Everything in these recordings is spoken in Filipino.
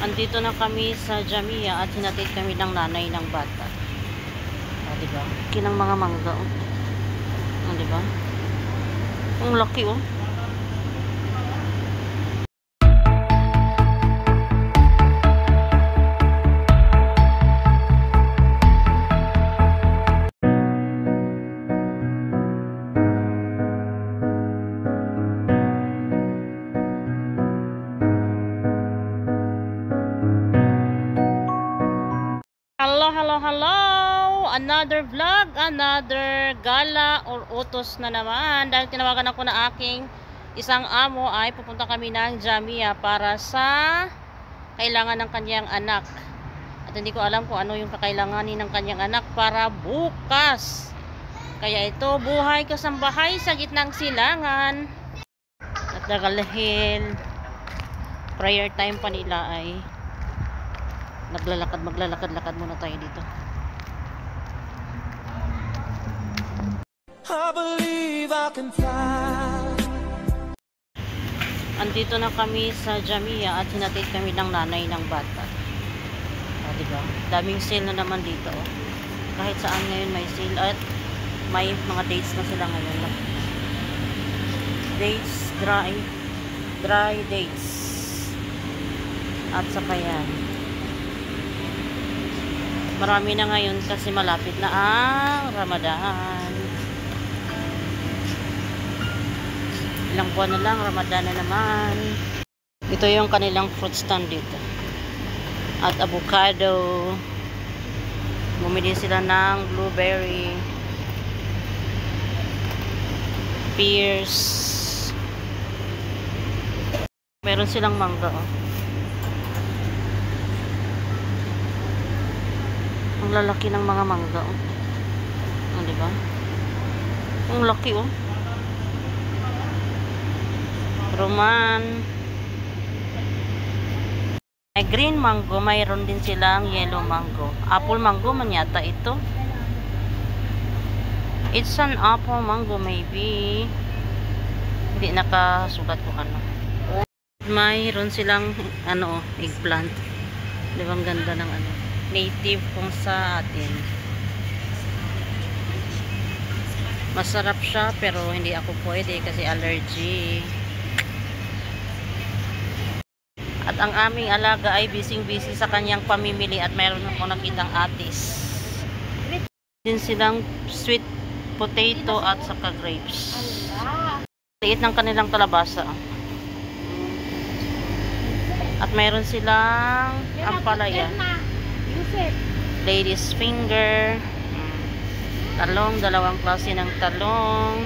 Andito na kami sa Jamia at hinatid kami ng nanay ng bata. Diba? Kinang mga mangga. Diba? Ang laki oh. Hello! Another vlog, another gala or utos na naman. Dahil tinawagan ako na aking isang amo ay pupunta kami ng Jamia para sa kailangan ng kanyang anak. At hindi ko alam kung ano yung kakailanganin ng kanyang anak para bukas. Kaya ito, buhay kasambahay sa gitnang silangan. At dahil prayer time pa nila ay maglalakad muna tayo dito. I believe I can fly. Andito na kami sa Jamia at hinatid kami ng nanay ng bata. Diba? Daming sale na naman dito. Kahit saan ngayon may sale at may mga dates na sila ngayon. Dates, dry dates. At saka yan. Marami na ngayon kasi malapit na ang Ramadan. Ilang buwan na lang, Ramadan na naman. Ito yung kanilang fruit stand dito. At avocado. Bumili sila ng blueberry, pears. Meron silang mangga oh. Ang lalaki ng mga mangga oh. Diba? Ang laki oh. Roman. May green mango, mayroon din silang yellow mango. Apple mango man yata ito. It's an apple mango maybe. Hindi nakasulat kung ano. Mayroon silang ano, eggplant. Di ba ang ganda ng ano? Native kung sa atin. Masarap siya pero hindi ako pwede kasi allergy. At ang aming alaga ay busy sa kanyang pamimili at mayroon akong nakitang atis. Din silang sweet potato at saka grapes. Liit ng kanilang kalabasa. At mayroon silang ampalaya. Ladies finger. Talong, dalawang klase ng talong.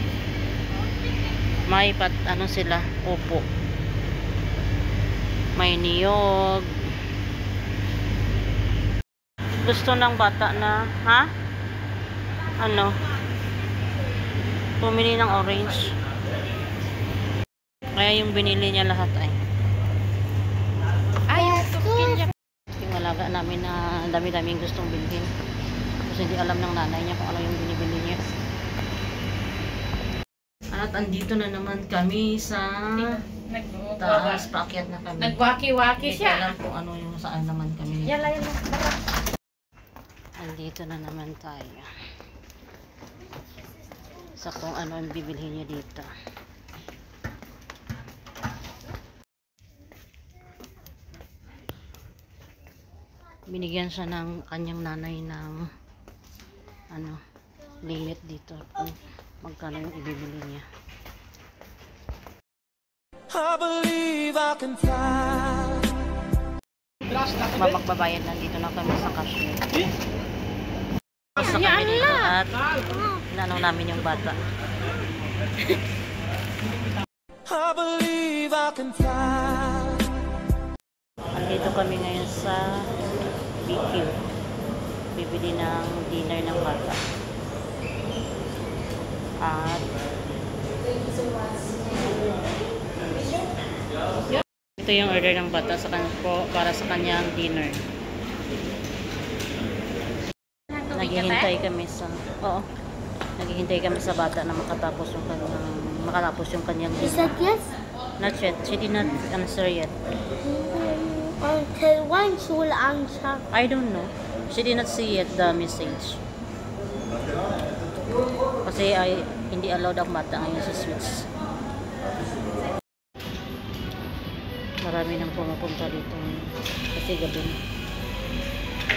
May ano sila, upo. May niyog. Gusto ng bata na, ha? Ano? Pumili ng orange. Kaya yung binili niya lahat ay. Yung alaga namin na dami-daming gustong bilhin. Kasi hindi alam ng nanay niya kung ano yung binibili niya. At andito na naman kami sa taas, paakyat na kami. Nagwaki-waki siya. Hindi alam kung ano yung saan naman kami. Yala. Andito na naman tayo. Sa kung ano ang bibilhin niya dito. Binigyan siya ng kanyang nanay ng ano, limit dito. Kung magkano yung ibibili niya. I believe I can fly. Magbabayad lang dito na kami sa cashier. Basta kami dito at inanong namin yung bata. I believe I can fly. Andito kami ngayon sa BQ. Bibili ng dinner ng bata. At ito yung order ng bata sa para sa kanyang dinner. Naghihintay kami sa bata na makatapos yung kanyang dinner. Is that yes? Not yet. She did not answer yet. Okay, what? Why wala ang siya? I don't know. She did not see yet the message. Kasi ay hindi allowed ang bata ngayon sa Swiss. Marami nang pumupunta dito kasi gabi na.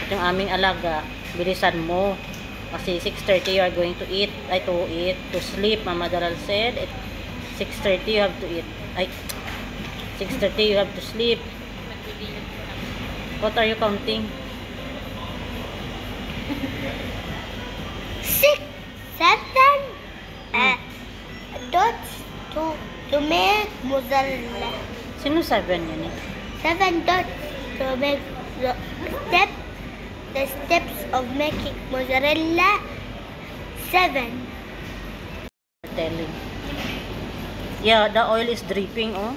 At yung aming alaga, bilisan mo. Kasi 6:30 you are going to eat. To sleep. Mama Daral said, at 6:30 you have to eat. 6:30 you have to sleep. What are you counting? 6, 7 dots to make mozzarella. Sino 7 yan eh? 7 dots to make the steps of making mozzarella. 7. Telling. Yeah, the oil is dripping, oh.